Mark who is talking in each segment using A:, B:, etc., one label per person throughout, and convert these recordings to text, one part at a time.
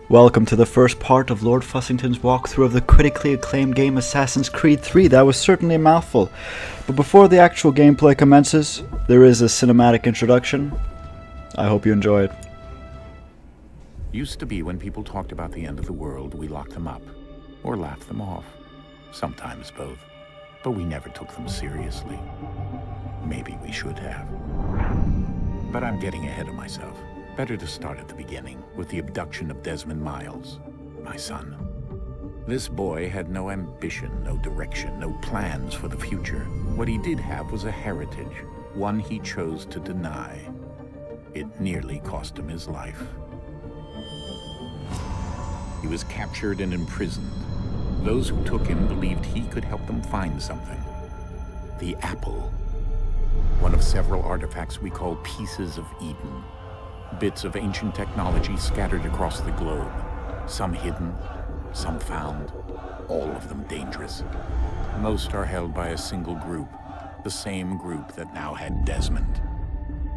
A: Welcome to the first part of Lord Fussington's walkthrough of the critically acclaimed game Assassin's Creed 3. That was certainly a mouthful. But before the actual gameplay commences, there is a cinematic introduction. I hope you enjoy it.
B: Used to be when people talked about the end of the world, we locked them up. Or laughed them off. Sometimes both. But we never took them seriously. Maybe we should have. But I'm getting ahead of myself. Better to start at the beginning, with the abduction of Desmond Miles, my son. This boy had no ambition, no direction, no plans for the future. What he did have was a heritage, one he chose to deny. It nearly cost him his life. He was captured and imprisoned. Those who took him believed he could help them find something. The apple. One of several artifacts we call pieces of Eden. Bits of ancient technology scattered across the globe. Some hidden, some found, all of them dangerous. Most are held by a single group, the same group that now had Desmond.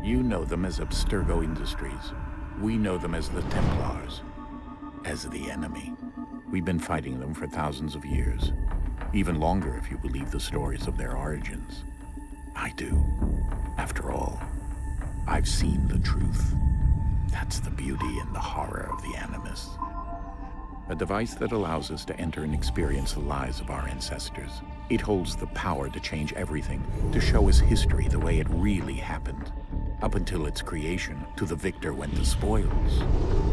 B: You know them as Abstergo Industries. We know them as the Templars, as the enemy. We've been fighting them for thousands of years, even longer if you believe the stories of their origins. I do. After all, I've seen the truth. That's the beauty and the horror of the Animus. A device that allows us to enter and experience the lives of our ancestors. It holds the power to change everything, to show us history the way it really happened. Up until its creation, to the victor went the spoils,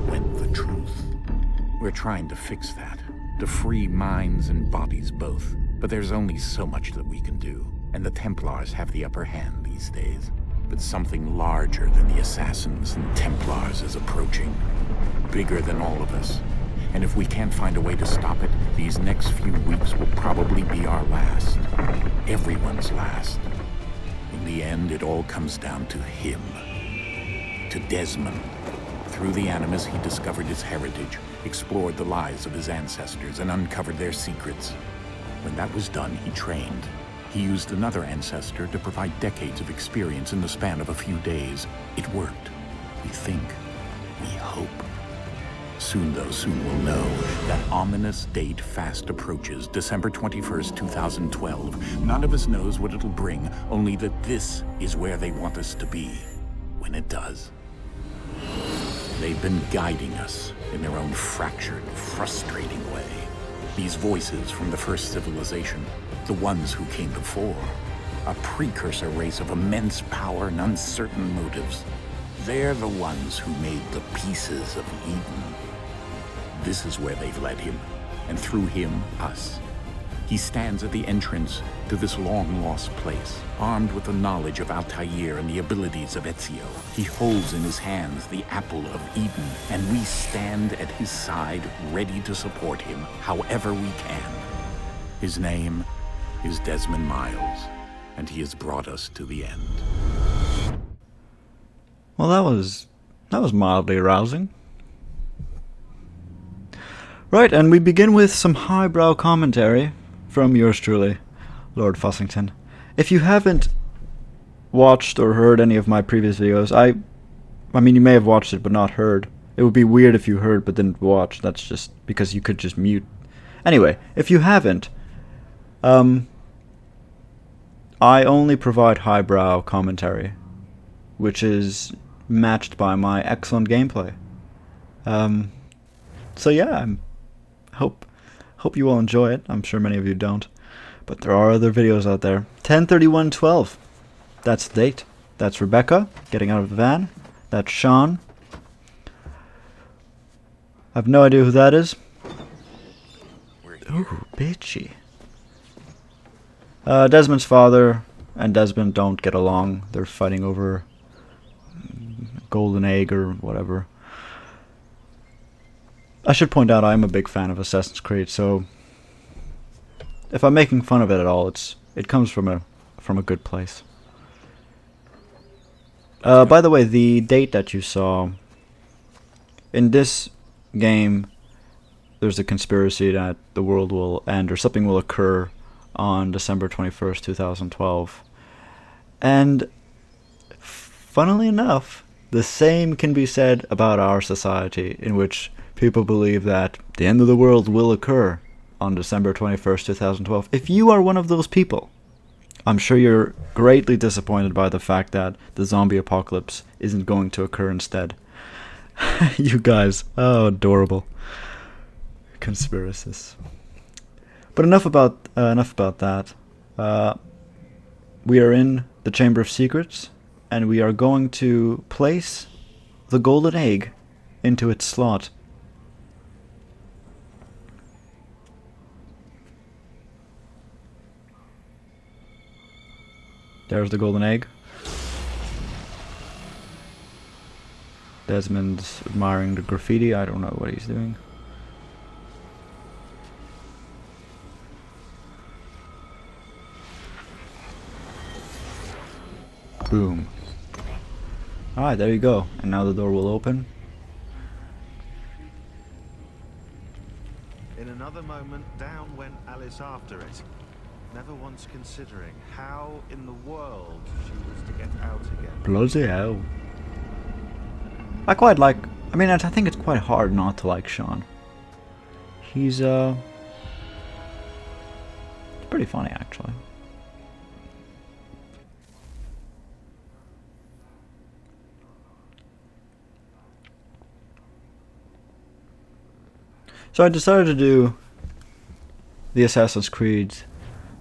B: went the truth. We're trying to fix that, to free minds and bodies both. But there's only so much that we can do, and the Templars have the upper hand these days. But something larger than the Assassins and Templars is approaching. Bigger than all of us. And if we can't find a way to stop it, these next few weeks will probably be our last. Everyone's last. In the end, it all comes down to him. To Desmond. Through the Animus, he discovered his heritage, explored the lives of his ancestors, and uncovered their secrets. When that was done, he trained. He used another ancestor to provide decades of experience in the span of a few days. It worked. We think. We hope. Soon, though, soon we'll know. That ominous date fast approaches, December 21st, 2012. None of us knows what it'll bring, only that this is where they want us to be, when it does. They've been guiding us in their own fractured, frustrating way. These voices from the first civilization, the ones who came before, a precursor race of immense power and uncertain motives. They're the ones who made the pieces of Eden. This is where they've led him, and through him, us. He stands at the entrance to this long-lost place, armed with the knowledge of Altair and the abilities of Ezio. He holds in his hands the apple of Eden, and we stand at his side, ready to support him however we can. His name is Desmond Miles, and he has brought us to the end.
A: Well, that was mildly arousing. Right, and we begin with some highbrow commentary from yours truly, Lord Fussington. If you haven't watched or heard any of my previous videos, I mean, you may have watched it but not heard. It would be weird if you heard but didn't watch. That's just because you could just mute. Anyway, if you haven't, I only provide highbrow commentary, which is matched by my excellent gameplay. So yeah, hope you all enjoy it. I'm sure many of you don't, but there are other videos out there. 10/31/12. That's the date. That's Rebecca getting out of the van. That's Shawn. I have no idea who that is. Ooh, bitchy. Desmond's father and Desmond don't get along. They're fighting over golden egg or whatever. I should point out I'm a big fan of Assassin's Creed, so if I'm making fun of it at all, it comes from a good place. By the way, the date that you saw in this game, there's a conspiracy that the world will end or something will occur on December 21st, 2012. And funnily enough, The same can be said about our society, in which people believe that the end of the world will occur on December 21st, 2012. If you are one of those people, I'm sure you're greatly disappointed by the fact that the zombie apocalypse isn't going to occur instead. You guys, oh, adorable. Conspiracists. But enough about that. We are in the Chamber of Secrets, and we are going to place the golden egg into its slot. There's the golden egg. Desmond's admiring the graffiti. I don't know what he's doing. Boom. Alright, there you go. And now the door will open.
C: In another moment, down went Alice after it, never once considering how in the world she was to get out again.
A: Bloody hell. I quite like... I mean, I think it's quite hard not to like Shaun. He's, it's pretty funny, actually. So I decided to do the Assassin's Creed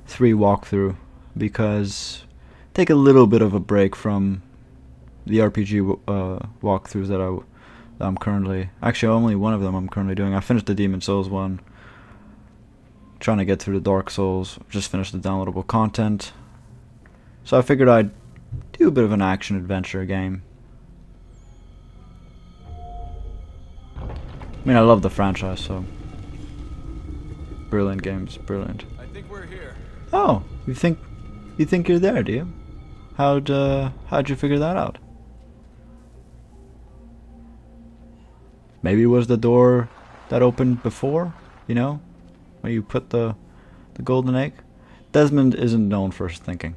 A: 3 walkthrough because take a little bit of a break from the RPG walkthroughs that I'm currently... Actually, only one of them I'm currently doing. I finished the Demon Souls one. Trying to get through the Dark Souls. Just finished the downloadable content. So I figured I'd do a bit of an action-adventure game. I mean, I love the franchise, so... Brilliant games, brilliant.
D: I think we're here.
A: Oh, you think you're there, do you? How'd you figure that out? Maybe it was the door that opened before, you know? When you put the golden egg? Desmond isn't known for his thinking.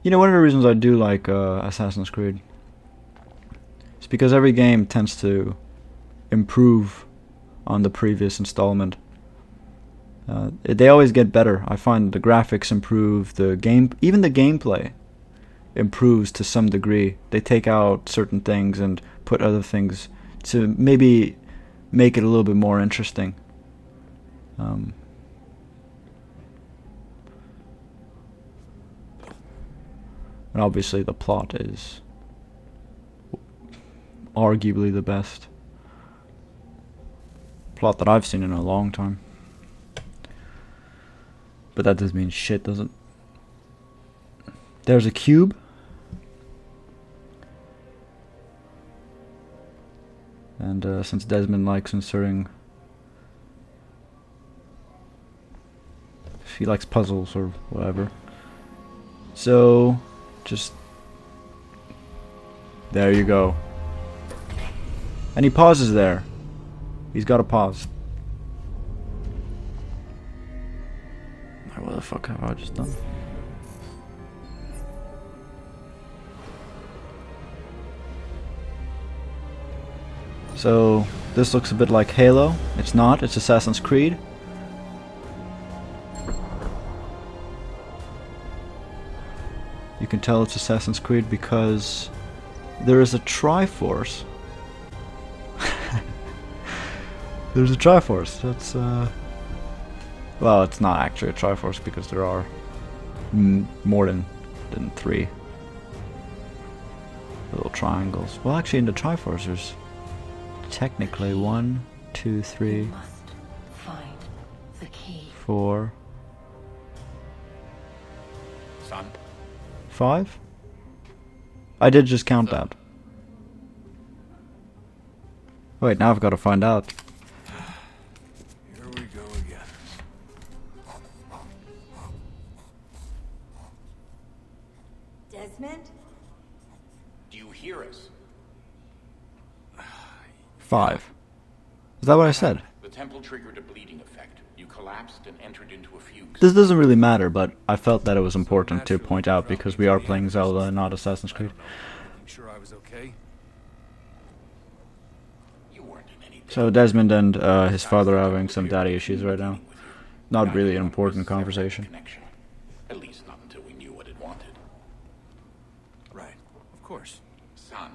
A: You know, one of the reasons I do like Assassin's Creed is because every game tends to improve on the previous installment. They always get better. I find the graphics improve, even the gameplay improves to some degree. They take out certain things and put other things to maybe make it a little bit more interesting. And obviously the plot is arguably the best plot that I've seen in a long time. But that doesn't mean shit, does it? There's a cube. And since Desmond likes inserting... he likes puzzles or whatever. So, just... there you go. And he pauses there. He's got to pause. What the fuck have I just done? So, this looks a bit like Halo. It's not, it's Assassin's Creed. You can tell it's Assassin's Creed because there is a Triforce. There's a Triforce. That's well, it's not actually a Triforce because there are more than 3 little triangles. Well, actually, in the Triforce, there's technically 1, 2, 3, 4,
B: Son?
A: 5. I did just count that. Wait, now I've got to find out.
D: Here we go again.
E: Desmond?
B: Do you hear us?
A: 5. Is that what I said?
B: The temple triggered a bleeding effect. You collapsed and entered into a fugue.
A: This doesn't really matter, but I felt that it was important to point out because we are playing Zelda and not Assassin's Creed.
D: I'm sure I was okay.
B: You weren't in any
A: So Desmond and his father are having some daddy issues right now. Not really an important conversation.
B: connection. At least not until we knew what it wanted.
D: Right. Of course.
B: Son,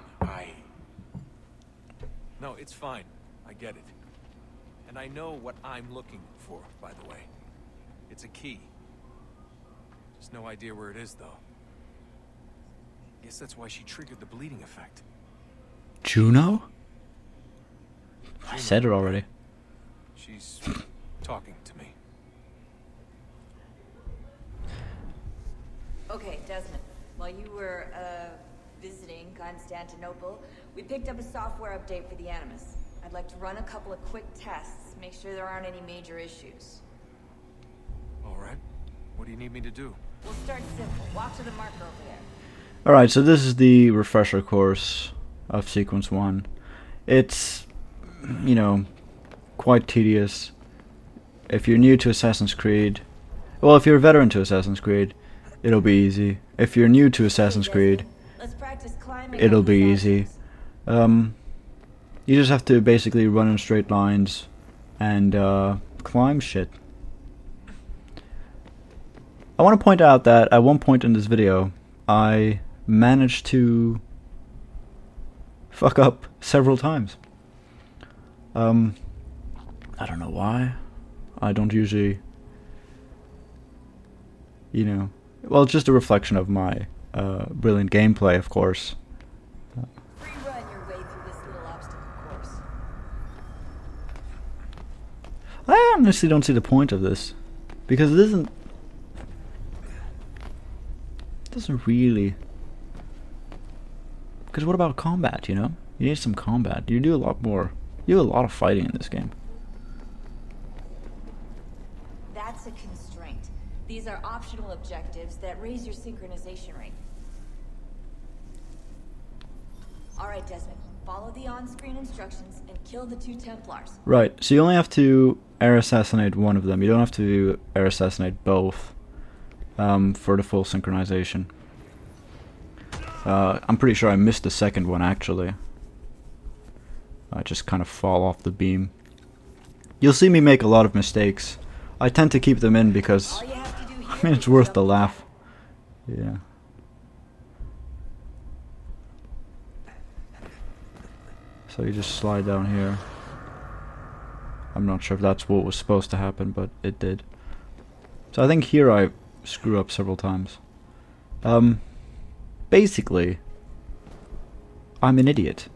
D: No, it's fine. I get it. And I know what I'm looking for, by the way. It's a key. Just no idea where it is, though. Guess that's why she triggered the bleeding effect.
A: Juno? I said it already.
D: She's talking to me.
E: Okay, Desmond. While you were, visiting Constantinople, we picked up a software update for the Animus. I'd like to run a couple of quick tests, make sure there aren't any major issues.
D: All right. What do you need me to do?
E: We'll start simple. Walk to the marker over there.
A: Alright, so this is the refresher course of Sequence 1. It's, you know, quite tedious. If you're new to Assassin's Creed, well, if you're a veteran to Assassin's Creed, it'll be easy. If you're new to Assassin's Creed,
E: Let's practice climbing.
A: it'll
E: up
A: be
E: these
A: easy.
E: arches.
A: You just have to basically run in straight lines and climb shit. I want to point out that at one point in this video, I managed to fuck up several times. I don't know why. I don't usually, you know, well, it's just a reflection of my brilliant gameplay, of course.
E: Free run your way through this little obstacle course.
A: I honestly don't see the point of this, because it doesn't really. Because what about combat, you know? You need some combat. You do a lot more. You do a lot of fighting in this game.
E: That's a constraint. These are optional objectives that raise your synchronization rate. Alright, Desmond. Follow the on-screen instructions and kill the 2 Templars.
A: Right, so you only have to air assassinate one of them. You don't have to air assassinate both for the full synchronization. I'm pretty sure I missed the second one, actually. I just kind of fall off the beam. You'll see me make a lot of mistakes. I tend to keep them in because,
E: All you have to do here
A: I mean, it's
E: is
A: worth
E: jump
A: the
E: back.
A: laugh. Yeah. So you just slide down here. I'm not sure if that's what was supposed to happen, but it did. So I think here I screw up several times. Basically, I'm an idiot.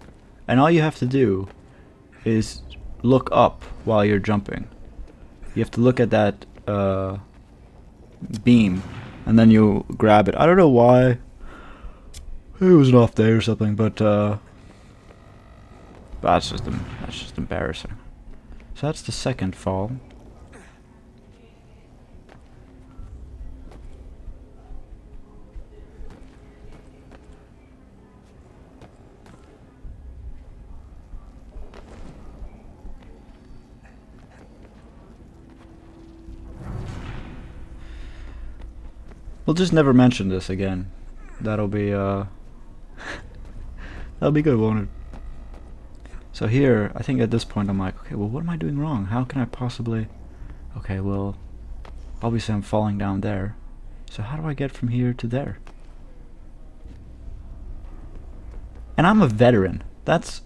A: And all you have to do is look up while you're jumping. You have to look at that beam, and then you grab it. I don't know why. It was an off day or something, but that's just embarrassing. So that's the second fall. We'll just never mention this again. That'll be that'll be good, won't it? So here, I think at this point I'm like, okay, well, what am I doing wrong? How can I possibly... Okay, well, obviously I'm falling down there. So how do I get from here to there? And I'm a veteran. That's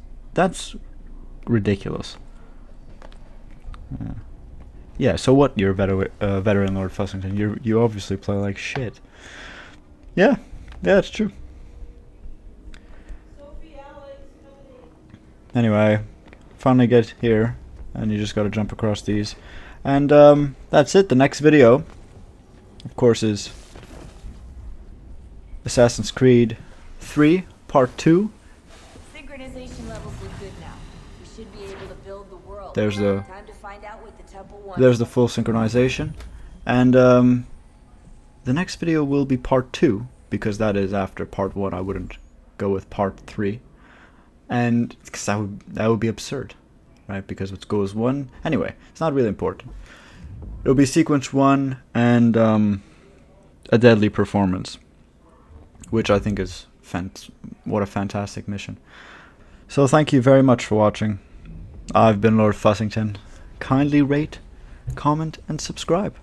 A: ridiculous. Yeah, so what, you're a veteran, Lord Fussington. You obviously play like shit. Yeah, it's true. Anyway, finally get here, and you just gotta jump across these. And that's it. The next video, of course, is Assassin's Creed 3, Part 2.
E: Synchronization levels look good now. We should be able to build the world.
A: There's the
E: Time to find out what the temple wants.
A: There's the full synchronization. And the next video will be Part 2, because that is after Part 1. I wouldn't go with Part 3. And because that would be absurd, right? Because what goes one... Anyway, it's not really important. It'll be sequence 1 and a deadly performance, which I think is what a fantastic mission. So thank you very much for watching. I've been Lord Fussington. Kindly rate, comment, and subscribe.